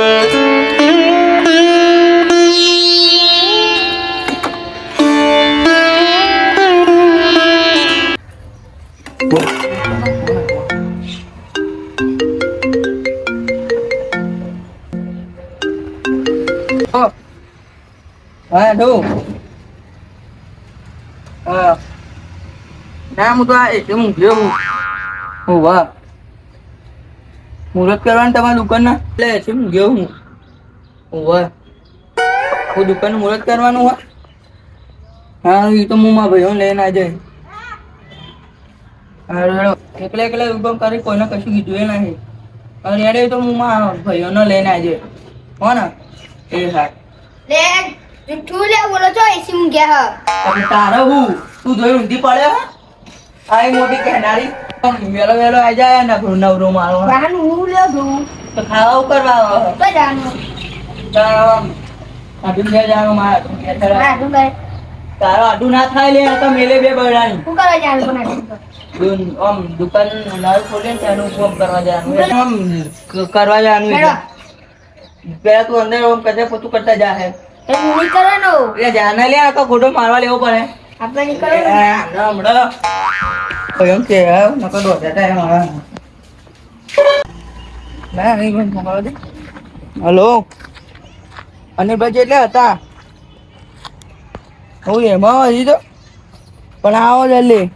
હા ડો ના હું તો આ એકદમ ગયો હું વાહ મુહૂર્ત કરવાનું તમારી દુકાનના એટલે છે હું ગયો હું વાહ હું દુકાનનું મુહૂર્ત કરવાનું હા હા એ તો હું મારા ભાઈઓ લઈને આ જાય હા એકલા એકલા ઉભો કરી કોઈને કશું કીધું એ નહીં અને યાર તો હું મારા ભાઈઓને લઈને આજે હો ને એ હા લે જુઠ્ઠું લે બોલો છો એસી માં ગયા હવે તારે હું તું જોઈ ઊંધી પડે આ મોટી કહેનારી વેલો વેલો આવી જાય ને નવરો મારો વાહન હું લે દઉં તો ખાવા કરવા તો જાનું આટલું બે જાણો મારા આટલું લે તારો આટલું ના થાય લે તો મેલે બે બળાની શું કરવા જાનું પણ આમ દુકાન નળ ખોલે ને એનું કામ કરવા જવાનું આમ કરવા જવાનું પેલા તું અંદર આમ કચે પોતું કરતા જા હે એ નહીં કરવાનો એ જાને લે તો ફોટો મારવા લેવો પડે આપણે નહીં કરવાનો હમણાં એમ કે નકો દોડતા થાય મારા ના નહીં બંધ મોકલો દે હલો અનિલભાઈ એટલે હતા હું એમાં હજી તો પણ આવો જલ્દી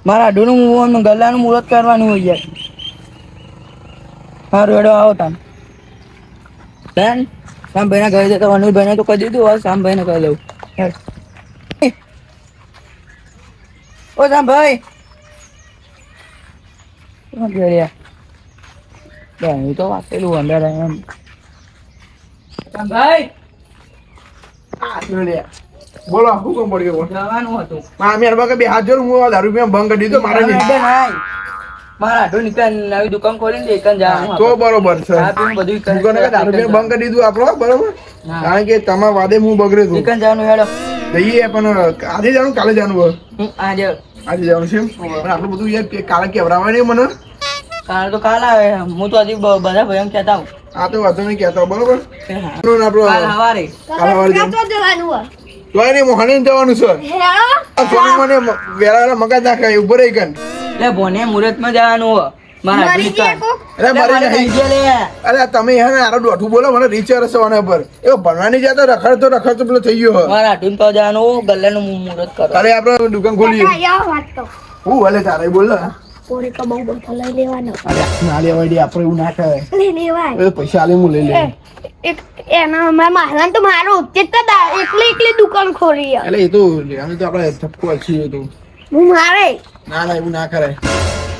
મારા આઢુનું ગલ્લાનું મુહૂર્ત કરવાનું હોય યાર સારું એડો આવો તમે બેન શ્યામભાઈને કહી દે તો અનિલભાઈને તો કહી દીધું હવે શ્યામભાઈને કહી દઉં ઓ શ્યામભાઈ એ તો વાંચેલું અંદર એમ શ્યામભાઈ બોલો શું કામ પડી ગયો જવાનું હતું મારા મેર બકે બે હાથ જોડું હું દારૂ પીવા ભંગ કરી દીધો મારે નહીં મારા આઢું નીકળ નવી દુકાન ખોલીને એકન જવાનું તો બરોબર છે આ પીને બધું દુકાને દારૂ પીવા ભંગ કરી દીધું આપણો બરોબર કારણ કે તમારા વાદે હું બગડ્યો છું એકન જવાનું હેડો જઈએ પણ આજે જવાનું કાલે જવાનું આજે આજે જવાનું છે પણ આટલું બધું યાર કાલે કેવડાવે નહીં મને કાલે તો કાલ આવે હું તો હજી બધા ભાઈઓ કહેતા હું આ તો વાંધો નહીં કહેતો બરોબર કાલ સવારે જવાનું તોય નહીં મોહને જવાનું છે હેડો સોની મને વેલા મગજ નાખે ઉભો રહી કન એટલે બોને મુહૂર્તમાં જવાનું મારા આઢું મરી જાય નીકળ અરે મરી થઈ નહીં ગયા લે અરે તમે હે ને આરો દોઢું બોલો મને રીચાર સવાના પર એ ભણવાની જતો રખડતો પેલો થઈ ગયો મારા આઢું તો જવાનું ગલ્લાનું મુહૂર્ત કરો અરે આપણે દુકાન ખોલીએ વાત તો હું ભલે તારે બોલ પોરે કા બહુ બધો લઈ લેવાનો અરે ના લેવાય ડી આપણે એવું ના કરાય લઈ લેવાય એ પૈસા આલે હું લઈ લે એક એના મારા તો મારું કેટલા એકલી દુકાન ખોલી એટલે એ તો અમે તો આપણે થપકો છીએ તો હું મારે ના ના એવું ના કરાય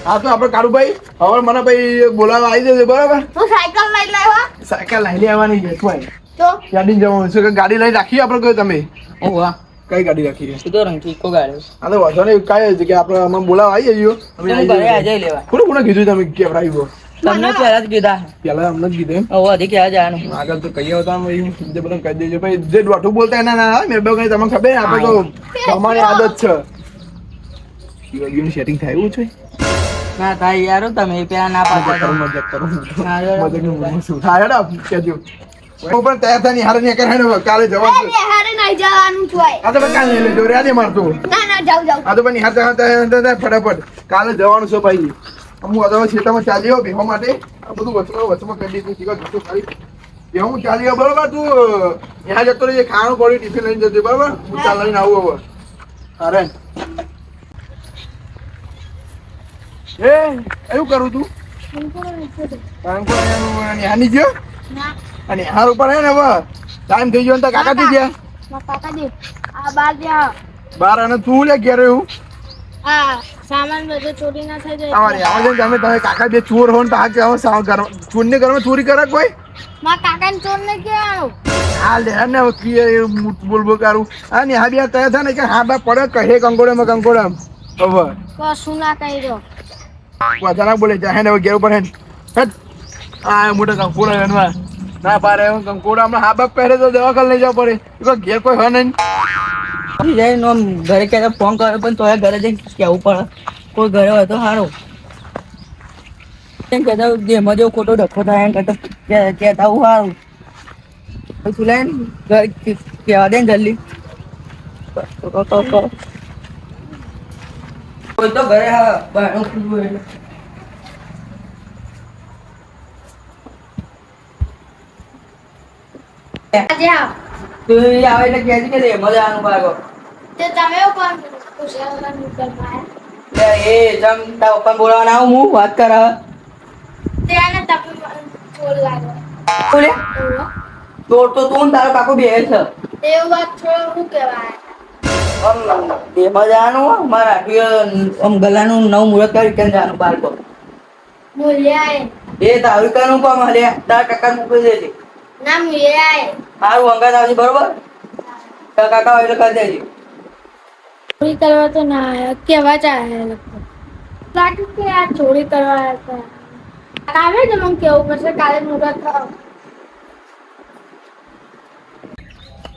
હા તો આપણે કાળુભાઈ હવે મને ભાઈ બોલાવવા આવી જશે બરાબર હું સાયકલ લઈ લાવ્યા સાયકલ લઈ લેવાની છે ભાઈ તો ગાડી જવાનું છે કે ગાડી લઈ રાખીએ આપણે કોઈ તમે ઓ વાહ કઈ ગાડી રાખીએ સીધો રંગ ઠીકો ગાડ્યો હા તો વાંધો નહીં કાંઈ છે કે આપણે અમે બોલાવવા આવી જઈએ અમે હું ઘરે આજે લેવા કોને કોને કીધું તમે કેવડાવ્યો તમને પહેલા જ કીધા પેલા અમને જ કીધું હવે હજી ક્યાં જવાનું આગળ તો કહીએ હતા બીજે બધા કહી દેજો ભાઈ જે દોઢું બોલતા એના ના મેં બે તમને ખબર આપણે તો તમારી આદત છે શિવાજીનું સેટિંગ થાય એવું છે ના થાય યાર તમે પેલા ના પાડતા મજાક કરો હા, યાર. મજાક શું થાય હેડો કેજો હું પણ તૈયાર થઈને હારે ને કરે ને કાલે જવાનું છે હારે નહીં જવાનું છે આ તો ભાઈ કાલે લઈ લેજો રેડી મારતો ના ના જાવ આ તો ભાઈ હાથ ફટાફટ કાલે જવાનું છે ભાઈ હું અદાવા ખેતરમાં ચાલી આવ્યો બેહવા માટે આ બધું વચમાં કરી દીધું શીખો જતો ખાલી હું ચાલી આવ્યો બરોબર તું ત્યાં જતો રહીએ ખાવાનું પડ્યું ટિફિન લઈને જજો બરોબર હું ચાલ લઈને આવું હવે અરે એ એવું કરું તું નિહાની ગયો અને હાર ઉપર હે ને હવે ટાઈમ થઈ ગયો ને તો કાકા થઈ ગયા કાકા દે આ બાર જા બાર અને તું લે ઘેર એવું આ સામાન બધું ચોરી ના થઈ જાય અમારે આવા છે તમે કાકા બે ચોર હો ને તો આ કે ચોરને ઘરમાં ચોરી કરે કોઈ મારા કાકાને ચોર ને કેવાનું હા લે ને બોલ બોલ કરું હા ને હા બે તય થાય ને કે હા બા પડે કહે કંકોડે હવે કશું ના કહી દો વધારે બોલે જાય ને ઘેર ઉપર હે હટ આ મોટા કંકોડા એનવા ના પારે કંકોડા હમણાં હા બાપ પહેરે તો દવાખાને લઈ જવા પડે એ ઘેર કોઈ હે નહીં જઈને આમ ઘરે ક્યારે ફોન કર્યો પણ તોય ઘરે જઈને કેવું પડે કોઈ ઘરે હોય તો સારું એમ કહેતા જેમાં જેવો ખોટો ડખો થાય એમ કહેતા હું સારું પછી લઈને કહેવા દે ને જલ્દી કોઈ તો ઘરે હા બહારનું ખુલ્લું એટલે આજે આવ. તું એ આવે એટલે કહેજે કે મજા આનું ભાગો તે તમે એવું કોણ ખુશિયાર દુકાનમાં એ જમ તારા પપ્પા બોલાવાના આવું હું વાત કર તે આને તમે છોડ લાગો બોલે તોડ તો તું ને તારો કાકો બે છે એવું વાત છોડ શું કહેવાય એ મજાનું મારા આમ ગલાનું નવું મુહૂર્ત કરી કેમ જવાનું બાળકો મૂલ્યાય એ તારું કાનું કામ હલે તારા કાકા મૂકી દેજે ના મૂલ્યાય મારું અંગાત આવશે બરોબર તારા કાકા હોય એટલે કરી દેજે ચોરી કરવા તો ના આયા કેવા ચાહે લાગે કે આ ચોરી કરવા આવ્યા હતા આવે ને મને કેવું પડશે કાલે મુહૂર્ત થાવ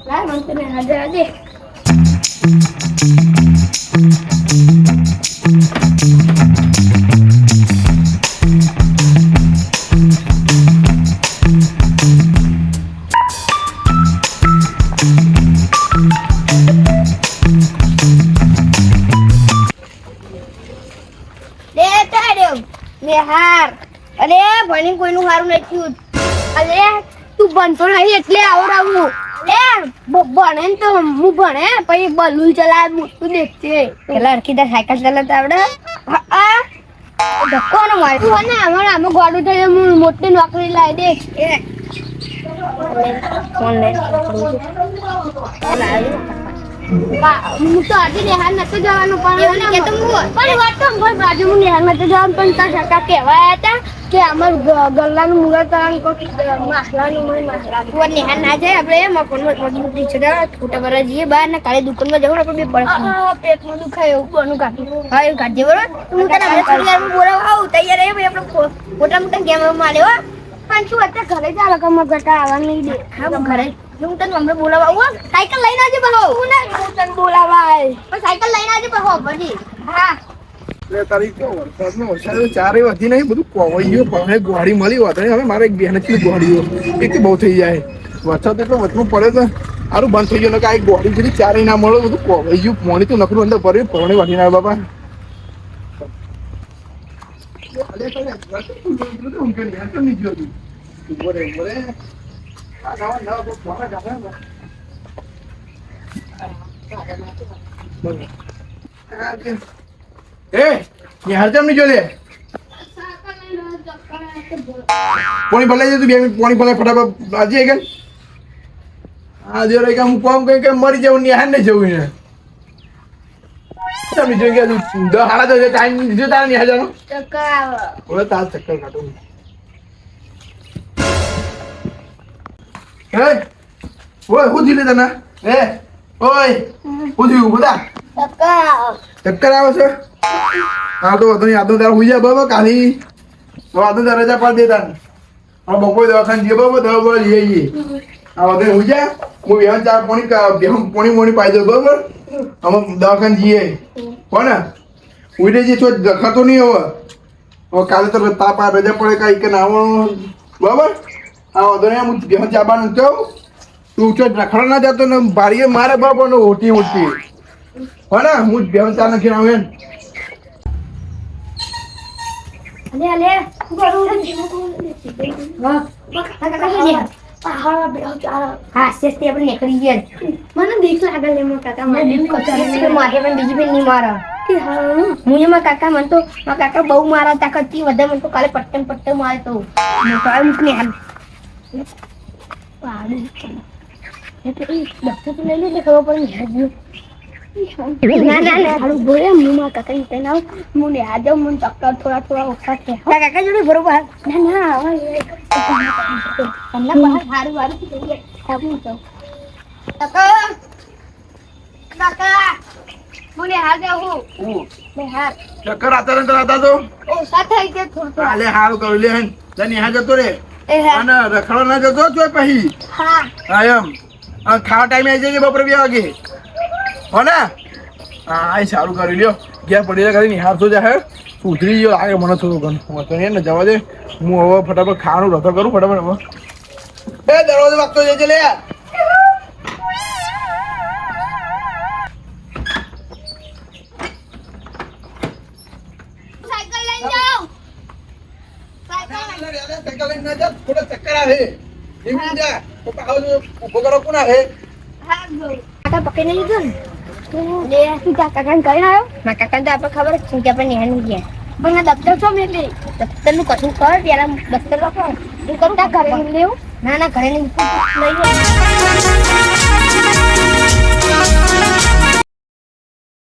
લાય મને તને હાજર આજે હાર અરે ભણી કોઈનું હારું નથી અરે તું ભણતો નહીં એટલે આવડાવું ભણે ને તો હું ભણે પછી બલૂન ચલાવે મોટું દેખશે પેલા અરખીદા સાયકલ ચલાવતા આવડે ધક્કો ન મારે તું ને અમારે આમાં ગોડું થઈ હું મોટી નોકરી લાવી દે ફોન લે હું તો આજે નિહાર નતો જવાનું પણ વાત તો ભાઈ બાજુ હું નિહાર નતો જવાનું પણ તાર કાકા કહેવાયા હતા કે અમાર ગલ્લાનું મુહૂર્ત માસલાનું માસલા નિહાર ના જાય આપણે મફતમાં મજબૂતી છે છોટા બરા જઈએ બહાર ને કાલે દુકાનમાં જવું આપણે બે પડે પેટમાં દુખાય એવું બનું કાઢી હા એવું કાઢજે બરોબર હું તને બોલાવા આવું તૈયાર રહે ભાઈ આપણે મોટા મોટા ગેમ માર્યો પણ શું અત્યારે ઘરે જ આ રકમ ઘટા આવવા નહીં દે હા ઘરે હું તને હમણાં બોલાવા આવું સાયકલ લઈને આવજે બહો હું તને બોલાવા આય પણ સાયકલ લઈને આવજે બહો પછી હા એટલે તારી તો વરસાદનો વરસાદ ચારે વધી નહીં બધું કોવાઈ ગયું પણ હવે ગોળી મળી હોત હવે મારે એક બેન જ ગોળીઓ એક બહુ થઈ જાય વરસાદ એટલો વચમાં પડે તો સારું બંધ થઈ ગયો કે આ ગોળી જેવી ચારે ના મળે બધું કોવાઈ ગયું પાણી તો નકરું અંદર ભર્યું પાણી વાળી ના બાપા ની જો લે પાણી ભલાઈ જતું 2 મિનિટ પાણી ભલાઈ ફટાફટ આજે કે આ જે રહી હું કોમ કઈ મરી જવું નિહાર ને જવું ને તમે જોઈ ગયા તું 10:30 ટાઈમ દીધો તારે નિહાર જવાનો ચક્કર તાર ચક્કર કાઢું હે ઓય હું દીલે તને હે ઓય હું દીઉં બધા ચક્કર આવે છે હા તો વધુ યાદ તાર હોઈ જાય બાબા કાલી તો આ તો રજા પાડ દેતા હવે બપોરે દવાખાને જઈએ બાબા દવા લઈ આવીએ આ વધુ હોઈ જાય હું બેહન ચાર પોણી મોણી પાઈ દઉં બરાબર અમે દવાખાને જઈએ કોને ઉડે જે છો દખાતો નહીં હવે કાલે તો તાપ આ રજા પડે કાંઈ કે ના બરાબર આ વધુ ને હું બેહન ચાબાનું કહું તું છો રખડો ના જતો ને ભારીએ મારે બરાબર ને ઓટી ઓટી કોને હું બેહન ચા નાખી આવું અલે શું કરું હા હા સેસ્તી આપણે નીકળી ગયા મને બીક લાગે લે મો કાકા મને બીક કરે મારે પણ બીજી બેન નહીં મારા કે હા હું એમાં કાકા મન તો મારા કાકા બહુ મારા તાકતથી વધારે મન તો કાલે પટ્ટે મારે તો હું તો આમ ને હાલ પાડી એ તો ડોક્ટર તો લઈ લે ખબર પડે ના હારું બોલે મુમાં કાકા ને તેના મુને આજે મન ચક્કર થોડા ઓછા છે કાકા જોડે બરોબર ના તમને બહાર હારું થઈ ગયા આપું તો કાકા મુને હાલ જાઉં મે હાર ચક્કર આતા તો ઓ સાથે કે થોડું કાલે હારું કરી લે હન તને હા જતો રે અને રખડો ના જતો જો પછી હા એમ ખાવા ટાઈમે આવી જજે બપોરે 2 વાગે હો ને હા એ સારું કરી લ્યો ગયા પડી કરી નિહાર તો જા હે સુધરી ગયો લાગે મને થોડું ઘણું વાંધો નહીં ને જવા દે હું હવે ફટાફટ ખાવાનું રતો કરું ફટાફટ હવે એ દરવાજો વાગતો જજે લે યાર સાયકલ લઈને જાઓ સાયકલ સાયકલ લઈને ના જા થોડા ચક્કર આવે એમ જા તો પાછો ઉભો કરો કોણ આવે કાકા પકડી નહીં ગયો ને લે તું કાકાને કરી આવ્યો મારા કાકાને તો આપણે ખબર જ છે કે આપણે નેહાની ગયા પણ આ દફતર છો મેં દફતરનું કશું કર પેલા દફતર લખો હું કરું ઘરે લેવું ના ઘરે નહીં લઈ